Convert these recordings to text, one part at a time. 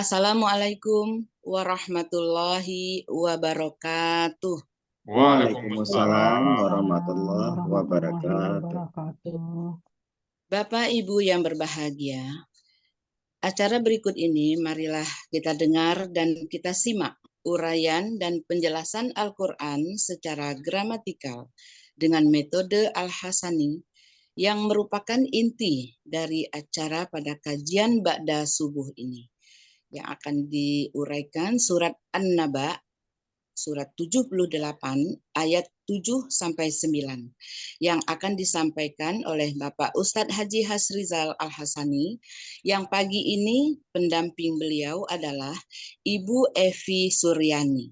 Assalamualaikum warahmatullahi wabarakatuh. Waalaikumsalam warahmatullahi wabarakatuh. Bapak Ibu yang berbahagia, acara berikut ini marilah kita dengar dan kita simak uraian dan penjelasan Al-Quran secara gramatikal dengan metode Al-Hasani yang merupakan inti dari acara pada kajian Ba'da Subuh ini, yang akan diuraikan surat An-Naba, surat 78 ayat 7 sampai 9 yang akan disampaikan oleh Bapak Ustadz Haji Hasrizal Al-Hasani, yang pagi ini pendamping beliau adalah Ibu Evi Suryani.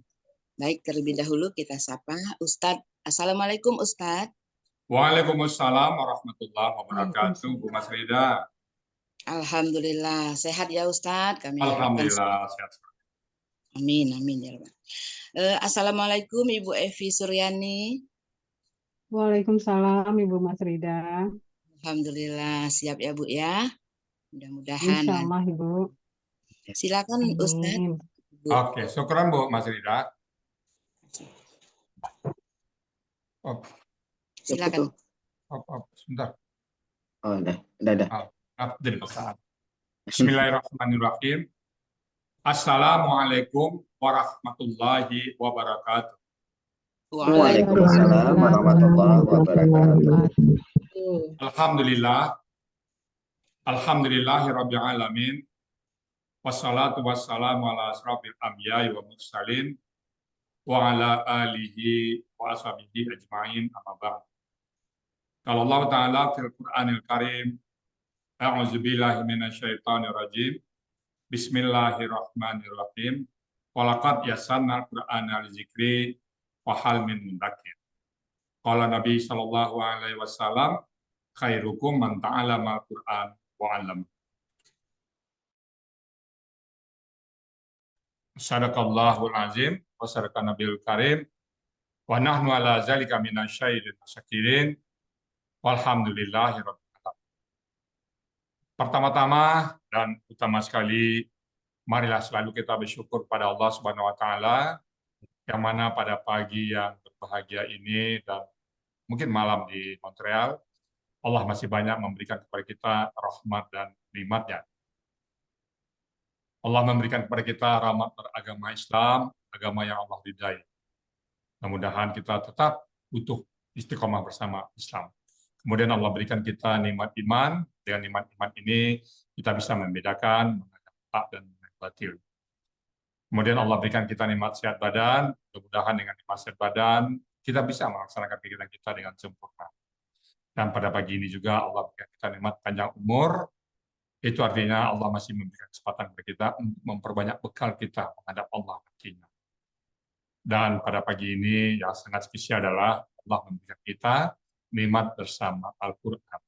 Baik, terlebih dahulu kita sapa Ustadz. Assalamualaikum Ustadz. Waalaikumsalam warahmatullahi wabarakatuh, Bu Mas Rida. Alhamdulillah, sehat ya Ustadz. Kami Alhamdulillah sehat. Amin, amin ya Rabbal. Assalamualaikum Ibu Evi Suryani. Waalaikumsalam Ibu Mas Rida. Alhamdulillah siap ya Bu ya. Mudah-mudahan. Insyaallah Ibu. Silakan Ustadz. Oke, syukuran Bu Mas Rida. Silakan. Sebentar. Oh, udah. Bismillahirrahmanirrahim. Assalamualaikum warahmatullahi wabarakatuh. Waalaikumsalam warahmatullahi wabarakatuh. Alhamdulillahirabbil alamin. Wassalatu wassalamu ala asrofil anbiya'i wa mursalin wa ala alihi wa ashabihi ajma'in, amma ba'd. Kalau Allah Ta'ala fil Qur'anil Karim, a'udzubillahi minasyaitonir rajim. Bismillahirrahmanirrahim. Walaqad yassarnal Qur'ana lizikri wa hal min mudzakir. Qala Nabi sallallahu alaihi wasallam, khairukum man ta'allama al-Qur'an wa 'allama. Sadaqallahul azim wa sadaqa nabiyul karim wa nahnu ala zalika minasyairin wasyakirin walhamdulillahirabbil alamin. Pertama-tama dan utama sekali, marilah selalu kita bersyukur pada Allah Subhanahu wa taala, yang mana pada pagi yang berbahagia ini dan mungkin malam di Montreal, Allah masih banyak memberikan kepada kita rahmat dan nikmat-Nya. Allah memberikan kepada kita rahmat beragama Islam, agama yang Allah ridai. Mudah-mudahan kita tetap butuh istiqomah bersama Islam. Kemudian Allah berikan kita nikmat iman. Dengan nikmat iman ini kita bisa membedakan mana hak dan mana batil. Kemudian Allah berikan kita nikmat sehat badan. Mudah-mudahan dengan nikmat sehat badan kita bisa melaksanakan kegiatan kita dengan sempurna. Dan pada pagi ini juga Allah berikan kita nikmat panjang umur. Itu artinya Allah masih memberikan kesempatan kepada kita untuk memperbanyak bekal kita menghadap Allah nantinya. Dan pada pagi ini yang sangat spesial adalah Allah memberikan kita nikmat bersama Al-Quran.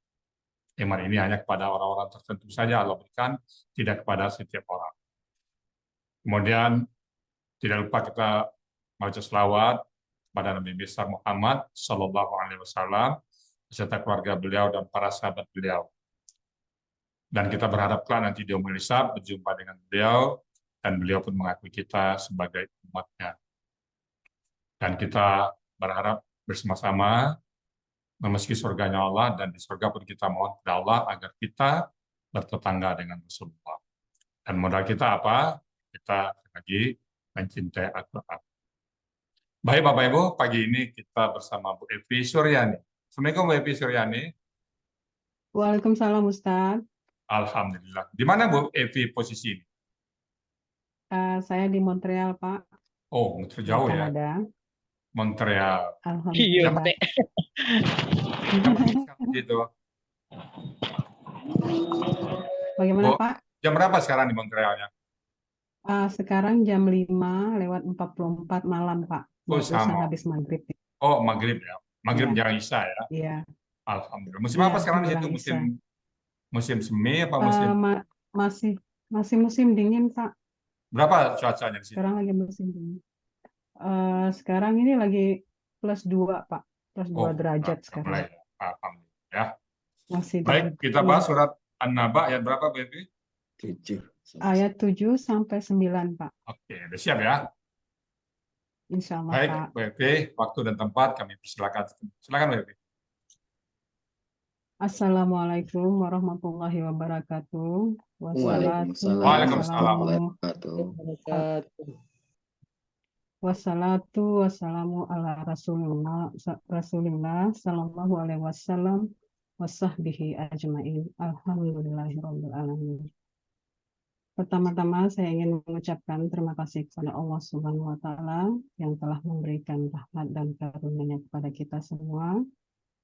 Nikmat ini hanya kepada orang-orang tertentu saja Allah berikan, tidak kepada setiap orang. Kemudian tidak lupa kita baca selawat kepada Nabi besar Muhammad Sallallahu Alaihi Wasallam beserta keluarga beliau dan para sahabat beliau. Dan kita berharap kelak nanti di Yaumul Hisab berjumpa dengan beliau dan beliau pun mengakui kita sebagai umatnya. Dan kita berharap bersama-sama memasuki surganya Allah, dan di surga pun kita mohon kepada Allah agar kita bertetangga dengan Rasulullah. Dan modal kita apa? Kita lagi mencintai Al-Quran. Baik Bapak Ibu, pagi ini kita bersama Bu Evi Suryani. Assalamualaikum Bu Evi Suryani. Waalaikumsalam Ustaz. Alhamdulillah. Di mana Bu Evi posisi ini? Saya di Montreal, Pak. Oh, jauh ya. Kanada. Montreal. Alhamdulillah. Gitu. Bagaimana, Pak? Jam berapa sekarang di Montrealnya? Sekarang jam 5:44 malam, Pak. Sama. Habis maghrib. Oh, maghrib ya. Maghrib Ya. jangan Isya ya. Iya. Alhamdulillah. Musim apa sekarang di situ? Musim semi apa musim? Masih musim dingin, Pak. Berapa cuacanya di situ? Sekarang lagi musim dingin. Sekarang ini lagi +2, Pak. +2 derajat sekarang. Alhamdulillah. Masih baik, kita bahas surat An-Naba ayat berapa, Bu Evi? 7 Ayat 7 sampai 9, Pak. Oke, udah siap ya? Insya Allah, Baik, Pak. Mbak Evi, waktu dan tempat kami persilakan. Silakan, Mbak Evi. Assalamualaikum warahmatullahi wabarakatuh. Waalaikumsalam Waalaikumsalam. warahmatullahi wabarakatuh. Wassalatu wassalamu ala Rasulillah sallallahu alaihi wasallam wasahbihi ajmain. Alhamdulillahirabbil alamin. Pertama-tama saya ingin mengucapkan terima kasih kepada Allah Subhanahu wa taala yang telah memberikan rahmat dan karunia kepada kita semua.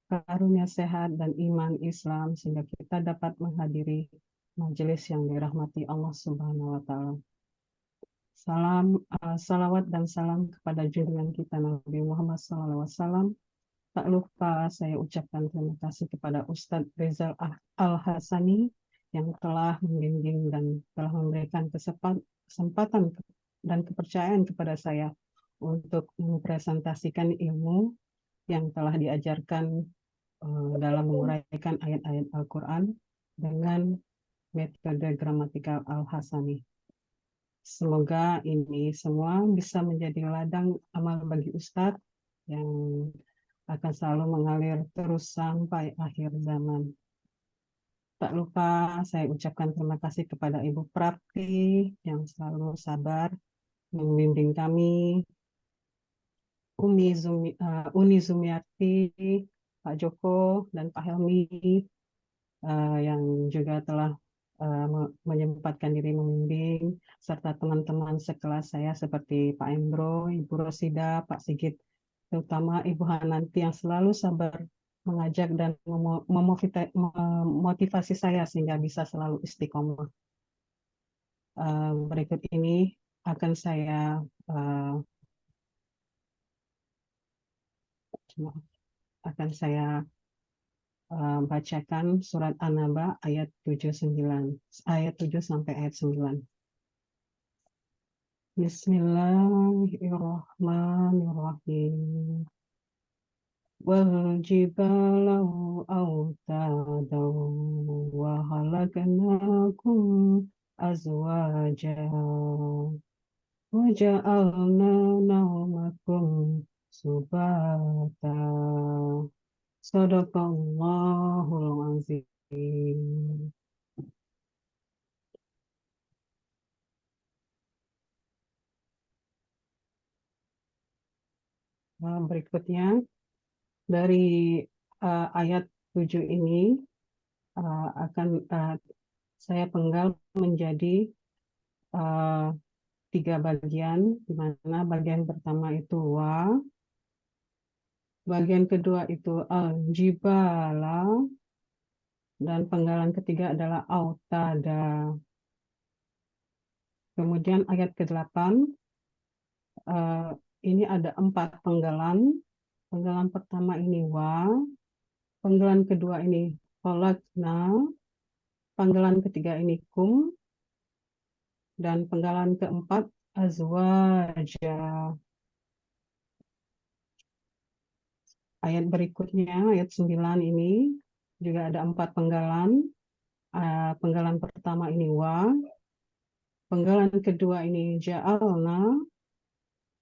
Karunia sehat dan iman Islam sehingga kita dapat menghadiri majelis yang dirahmati Allah Subhanahu wa taala. Salawat dan salam kepada junjungan kita Nabi Muhammad SAW. Tak lupa saya ucapkan terima kasih kepada Ustadz Rizal Al-Hasani yang telah membimbing dan telah memberikan kesempatan dan kepercayaan kepada saya untuk mempresentasikan ilmu yang telah diajarkan dalam menguraikan ayat-ayat Al-Quran dengan metode gramatikal Al-Hasani. Semoga ini semua bisa menjadi ladang amal bagi Ustadz yang akan selalu mengalir terus sampai akhir zaman. Tak lupa saya ucapkan terima kasih kepada Ibu Prapti yang selalu sabar membimbing kami, Uni Zumiati, Pak Joko, dan Pak Helmi yang juga telah menyempatkan diri membimbing, serta teman-teman sekelas saya seperti Pak Endro, Ibu Rosida, Pak Sigit, terutama Ibu Hananti yang selalu sabar mengajak dan memotivasi saya sehingga bisa selalu istiqomah. Berikut ini akan saya bacakan surat An-Naba ayat 7 sampai ayat 9. Bismillahirrahmanirrahim. Wal jibala awtada wa khalaqnakum azwaja wa ja'alna nawmakum subata. Shadaqallahul azim. Berikutnya dari ayat 7 ini akan saya penggal menjadi 3 bagian, di mana bagian pertama itu wa, bagian kedua itu al-jibala, dan penggalan ketiga adalah autada. Kemudian ayat ke-8, ini ada 4 penggalan. Penggalan pertama ini wa, penggalan kedua ini khalaqna, penggalan ketiga ini kum, dan penggalan keempat azwaja. Ayat berikutnya, ayat 9 ini juga ada 4 penggalan. Penggalan pertama ini wa, penggalan kedua ini ja'alna,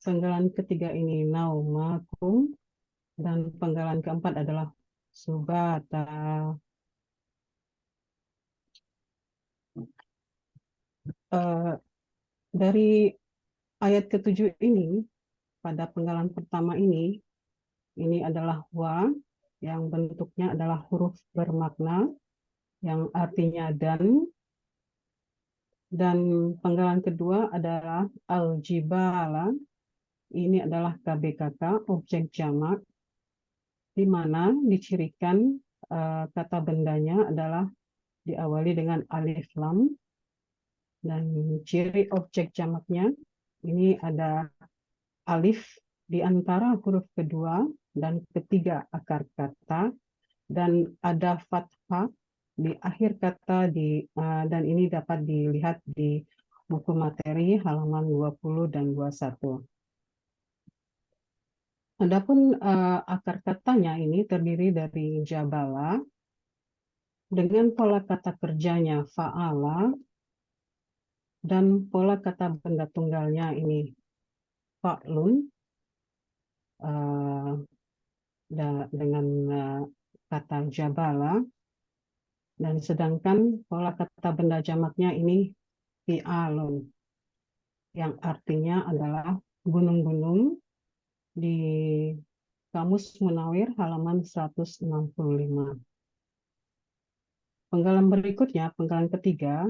penggalan ketiga ini naumakum, dan penggalan keempat adalah subata. Dari ayat ke-7 ini, pada penggalan pertama ini adalah wa, yang bentuknya adalah huruf bermakna, yang artinya dan penggalan kedua adalah al-jibala, ini adalah KBKK, objek jamak, di mana dicirikan kata bendanya adalah diawali dengan alif lam, dan ciri objek jamaknya ini ada alif di antara huruf kedua dan ketiga akar kata, dan ada fathah di akhir kata dan ini dapat dilihat di buku materi halaman 20 dan 21. Adapun akar katanya ini terdiri dari jabala dengan pola kata kerjanya fa'ala, Dan pola kata benda tunggalnya ini fa'lun dengan kata jabala, dan sedangkan pola kata benda jamaknya ini fi'alun, yang artinya adalah gunung-gunung, di Kamus Munawir halaman 165. Penggalan berikutnya, penggalan ketiga,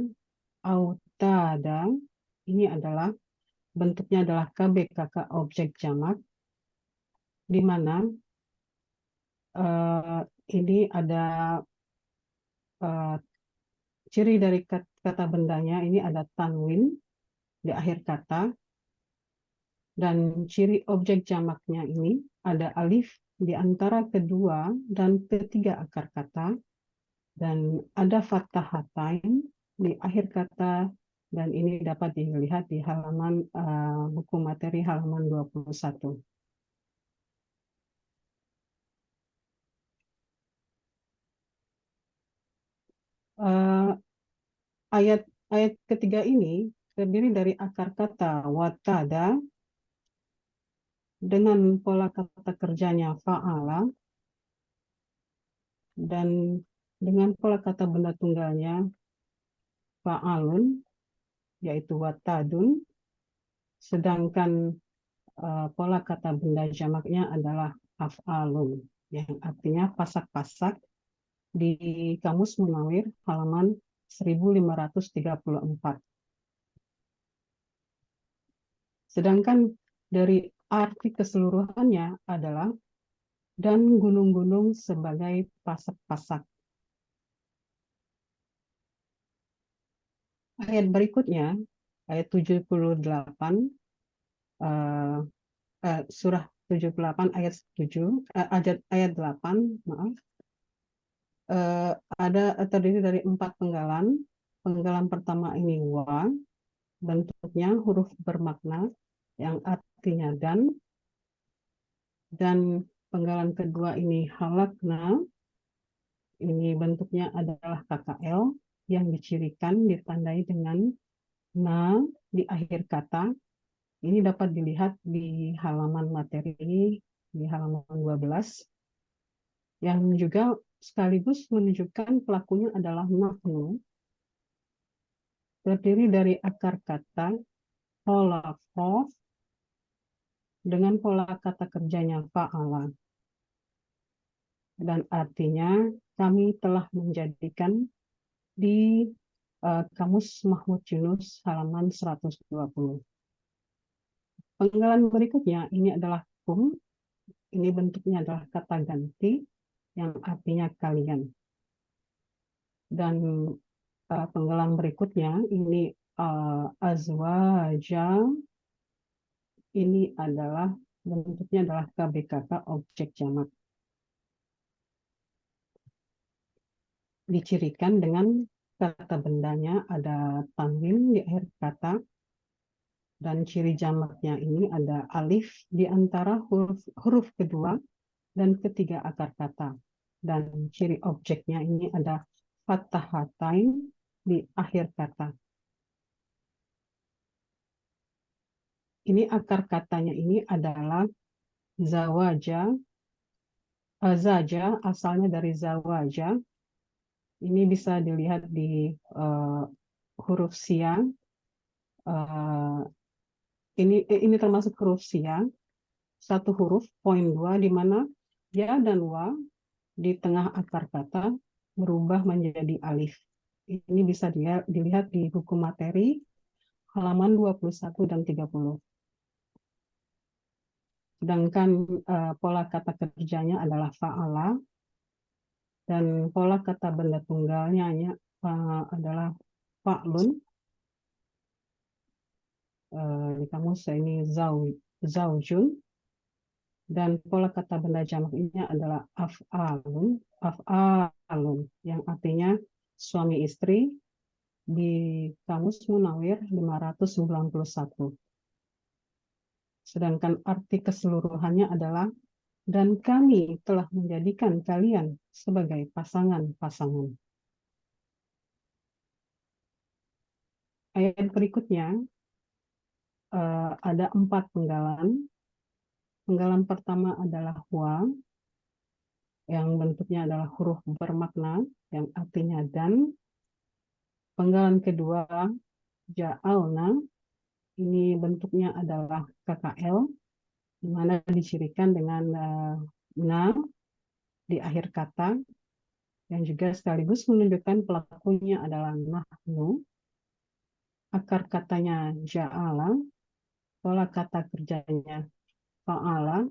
autada, ini adalah bentuknya adalah KBKK objek jamak, di mana ini ada ciri dari kata bendanya, ini ada tanwin di akhir kata, dan ciri objek jamaknya ini ada alif di antara kedua dan ketiga akar kata, dan ada fathahatain di akhir kata, dan ini dapat dilihat di halaman buku materi halaman 21. Ayat ketiga ini terdiri dari akar kata watada dengan pola kata kerjanya fa'ala, dan dengan pola kata benda tunggalnya fa'alun, yaitu watadun, sedangkan pola kata benda jamaknya adalah af'alun, yang artinya pasak-pasak, di Kamus Munawir halaman 1534. Sedangkan dari arti keseluruhannya adalah dan gunung-gunung sebagai pasak-pasak. Ayat berikutnya, ayat 78, surah 78 ayat 7, ayat 8, maaf. Ada terdiri dari 4 penggalan. Penggalan pertama ini wa, bentuknya huruf bermakna yang artinya dan penggalan kedua ini halakna, ini bentuknya adalah KKL yang dicirikan ditandai dengan na di akhir kata. Ini dapat dilihat di halaman materi ini, di halaman 12, yang juga sekaligus menunjukkan pelakunya adalah nahnu, terdiri dari akar kata khalaqa dengan pola kata kerjanya fa'ala, dan artinya kami telah menjadikan, di Kamus Mahmud Yunus halaman 120. Penggalan berikutnya ini adalah kum, ini bentuknya adalah kata ganti yang artinya kalian. Dan penggalan berikutnya ini azwaja, ini adalah bentuknya adalah KBKK objek jamak, dicirikan dengan kata bendanya ada tanwin di akhir kata, dan ciri jamaknya ini ada alif di antara huruf kedua dan ketiga akar kata, dan ciri objeknya ini ada fathahatain di akhir kata. Ini akar katanya ini adalah zawaja, zaja, asalnya dari zawaja. Ini bisa dilihat di huruf siang. Ini termasuk huruf siang, satu huruf, poin 2, di mana ya dan wa di tengah akar kata berubah menjadi alif. Ini bisa dilihat di buku materi halaman 21 dan 30. Sedangkan pola kata kerjanya adalah fa'ala, dan pola kata benda tunggalnya adalah fa'lun. Di kamus ini zaujun, dan pola kata benda jamaknya adalah af'alun, yang artinya suami istri, di Kamus Munawir 591. Sedangkan arti keseluruhannya adalah dan kami telah menjadikan kalian sebagai pasangan-pasangan. ayat berikutnya ada 4 penggalan. Penggalan pertama adalah wa, yang bentuknya adalah huruf bermakna, yang artinya dan. Penggalan kedua, ja'alna, ini bentuknya adalah KKL, di mana dicirikan dengan na di akhir kata, yang juga sekaligus menunjukkan pelakunya adalah nahnu. Akar katanya ja'ala, pola kata kerjanya fa'ala,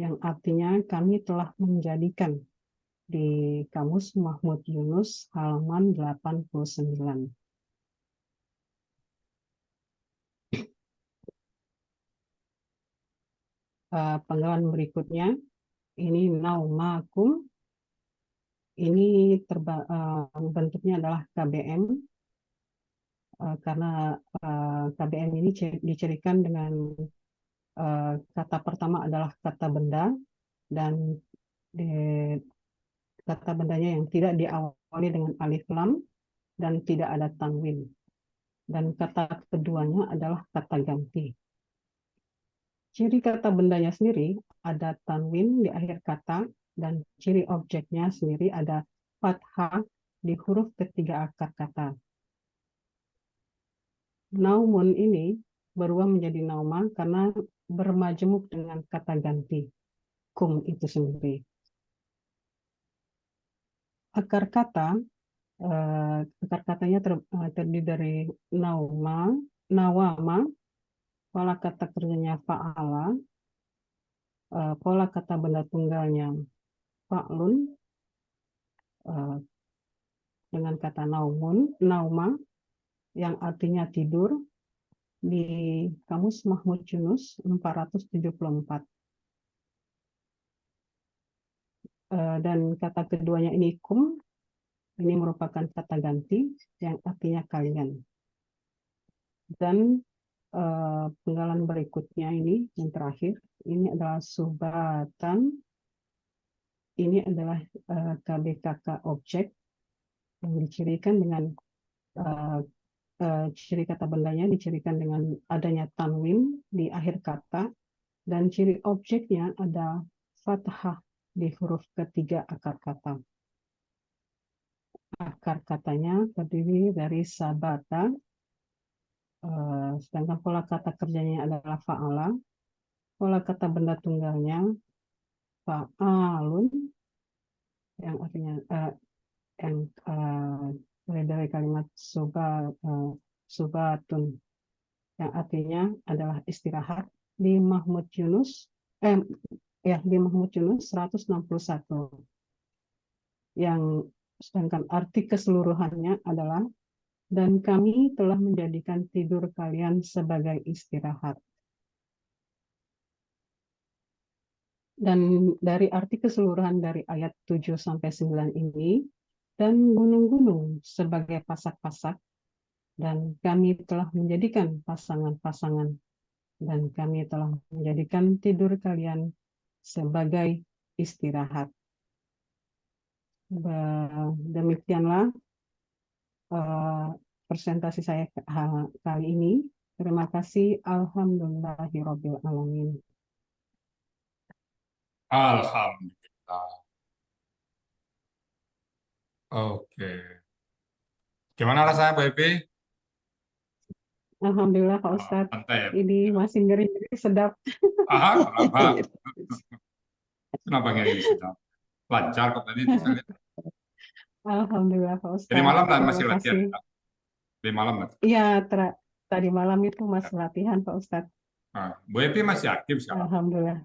yang artinya kami telah menjadikan, di Kamus Mahmud Yunus halaman 89. Penggalan berikutnya, ini naumakum, ini bentuknya adalah KBM, karena KBM ini dicirikan dengan kata pertama adalah kata benda, dan kata bendanya yang tidak diawali dengan alif lam dan tidak ada tanwin. Dan kata keduanya adalah kata ganti. Ciri kata bendanya sendiri ada tanwin di akhir kata, dan ciri objeknya sendiri ada fathah di huruf ketiga akar kata. Naumun ini berubah menjadi nauma karena bermajemuk dengan kata ganti, kum itu sendiri. Akar katanya terdiri dari nauma, nawama, pola kata kerjanya fa'ala, pola kata benda tunggalnya fa'lun, dengan kata naumun, nauma, yang artinya tidur, di Kamus Mahmud Yunus 474. Dan kata keduanya ini kum, ini merupakan kata ganti yang artinya kalian. Dan penggalan berikutnya ini yang terakhir, ini adalah subatan, ini adalah KBKK objek yang dicirikan dengan ciri kata bendanya dicirikan dengan adanya tanwin di akhir kata, dan ciri objeknya ada fathah di huruf ketiga akar kata. Akar katanya terdiri dari sabata, sedangkan pola kata kerjanya adalah fa'ala, pola kata benda tunggalnya fa'alun, yang artinya dari kalimat subatun, yang artinya adalah istirahat, di Mahmud Yunus di Mahmud Yunus 161. Yang sedangkan arti keseluruhannya adalah, dan kami telah menjadikan tidur kalian sebagai istirahat. Dan dari arti keseluruhan dari ayat 7 sampai 9 ini, dan gunung-gunung sebagai pasak-pasak, dan kami telah menjadikan pasangan-pasangan, dan kami telah menjadikan tidur kalian sebagai istirahat. Demikianlah presentasi saya kali ini. Terima kasih. Alhamdulillahirabbil alamin. Alhamdulillah. Oke. Gimana rasanya, Mbak Epi? Alhamdulillah Pak Ustadz. Mantap. Ini masih ngeri-ngeri sedap. Kenapa? Kenapa ngeri sedap? Lancar kok tadi bisa lihat. Alhamdulillah Pak Ustadz. Jadi malam Terima masih latihan. kasih. Di malam. Iya, tadi malam itu masih latihan Pak Ustadz. Bu Epi masih aktif sekarang? Alhamdulillah.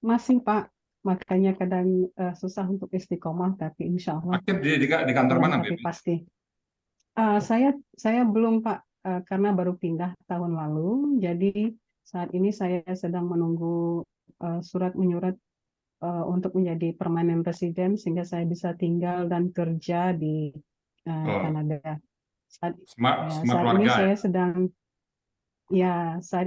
Masih Pak. Makanya kadang susah untuk istiqomah, tapi insya Allah. Aktif di kantor mana, Bu tapi Epi? pasti. Saya belum Pak, karena baru pindah tahun lalu. Jadi saat ini saya sedang menunggu surat menyurat untuk menjadi permanent resident, sehingga saya bisa tinggal dan kerja di Kanada. Saat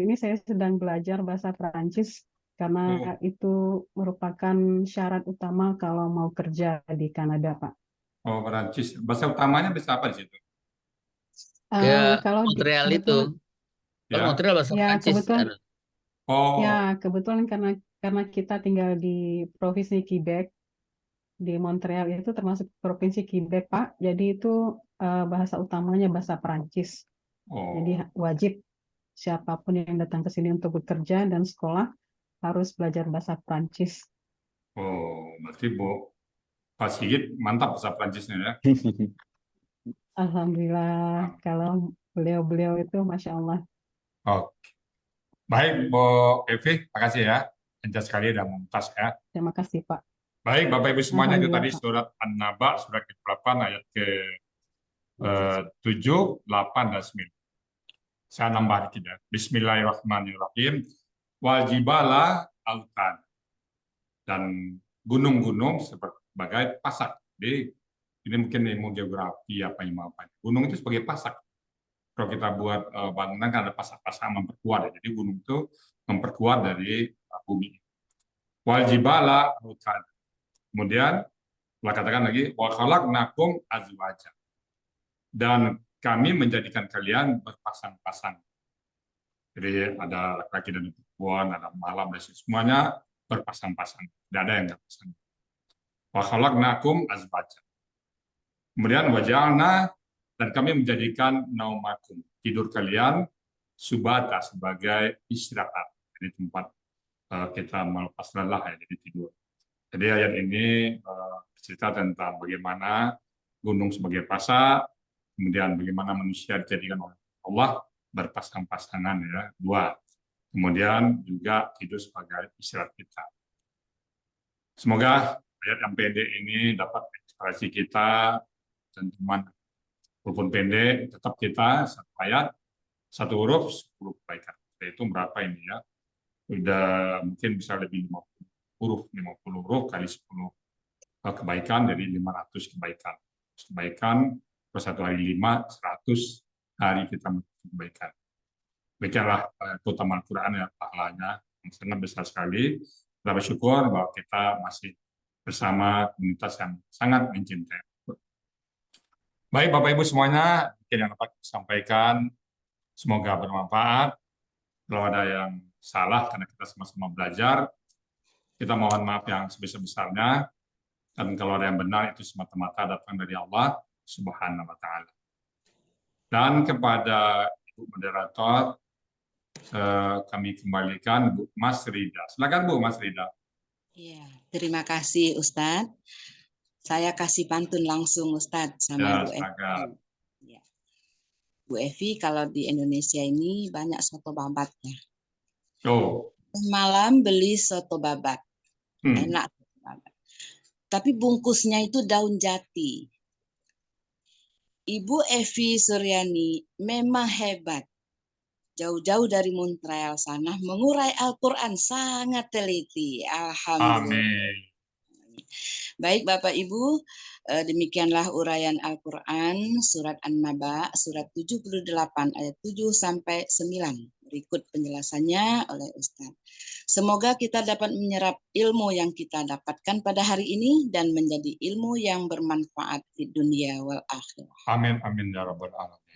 ini saya sedang belajar bahasa Perancis, karena itu merupakan syarat utama kalau mau kerja di Kanada, Pak. Oh, Perancis. Bahasa utamanya bisa apa di situ? Kalau Montreal itu. kebetulan, Kalau Ya. Montreal bahasa ya Prancis. kebetulan, Oh, kebetulan karena kita tinggal di provinsi Quebec, di Montreal itu termasuk provinsi Quebec, Pak. Jadi itu bahasa utamanya bahasa Perancis. Jadi oh, wajib siapapun yang datang ke sini untuk bekerja dan sekolah harus belajar bahasa Perancis. oh, berarti Pak Sigit mantap bahasa Prancisnya ya. Alhamdulillah, kalau beliau-beliau itu Masya Allah. Oke. Baik, Bu Evi, makasih ya. Lancar sekali dan mumtaz ya. Terima kasih, Pak. Baik, Bapak Ibu semuanya, itu Alhamdulillah, tadi Pak. surat An-Naba, surat ke-8 ayat ke-7, 8, dan 9. Saya nambah tidak. Bismillahirrahmanirrahim. Wal jibala autan. Dan gunung-gunung sebagai pasak. Jadi ini mungkin ilmu geografi apa. Gunung itu sebagai pasak. Kalau kita buat bangunan kan ada pasak-pasak memperkuat. Jadi gunung itu memperkuat dari bumi. Wal jibala autan. Kemudian Allah katakan lagi wa khalaqnakum azwaja. Dan kami menjadikan kalian berpasang-pasang. Jadi ada laki-laki dan perempuan, ada malam dan semuanya berpasang-pasang. Tidak ada yang nggak pasang. Wa khalaqnakum azwaja. Kemudian waja'alna, dan kami menjadikan naumakum, tidur kalian, subata, sebagai istirahat. Jadi tempat kita melepas lelah ya, jadi tidur. Jadi ayat ini cerita tentang bagaimana gunung sebagai pasak, kemudian bagaimana manusia dijadikan oleh Allah berpasang-pasangan ya, dua. Kemudian juga tidur sebagai istirahat kita. Semoga ayat yang pendek ini dapat inspirasi kita dan teman, walaupun pendek tetap kita satu ayat, satu huruf 10 kebaikan. Itu berapa ini ya? Udah mungkin bisa lebih 50 huruf kali 10 kebaikan, jadi 500 kebaikan. Kebaikan per satu hari 5, 100 hari kita melakukan kebaikan. Demikianlah keutamaan Al-Quran ya, pahalanya yang sangat besar sekali. Kita bersyukur bahwa kita masih bersama komunitas yang sangat mencintai. Baik Bapak Ibu semuanya, mungkin yang dapat disampaikan semoga bermanfaat. Kalau ada yang salah karena kita sama-sama belajar, kita mohon maaf yang sebesar-besarnya. Dan kalau ada yang benar itu semata-mata datang dari Allah Subhanahu wa Ta'ala. Dan kepada Ibu Moderator, kami kembalikan Bu Mas Rida. Silakan Bu Mas Rida. Ya, terima kasih Ustadz. Saya kasih pantun langsung Ustadz sama Bu Silakan. Evi. Ya. Bu Evi, kalau di Indonesia ini banyak soto babatnya. Oh. Malam beli soto babat, enak. Tapi bungkusnya itu daun jati. Ibu Evi Suryani memang hebat. Jauh-jauh dari Montreal sana mengurai Al-Quran sangat teliti. Alhamdulillah. Amin. Baik Bapak Ibu, demikianlah uraian Al-Quran surat An-Naba surat 78 ayat 7 sampai 9. Berikut penjelasannya oleh Ustaz. Semoga kita dapat menyerap ilmu yang kita dapatkan pada hari ini dan menjadi ilmu yang bermanfaat di dunia wal akhirah. Amin amin ya rabbal alamin.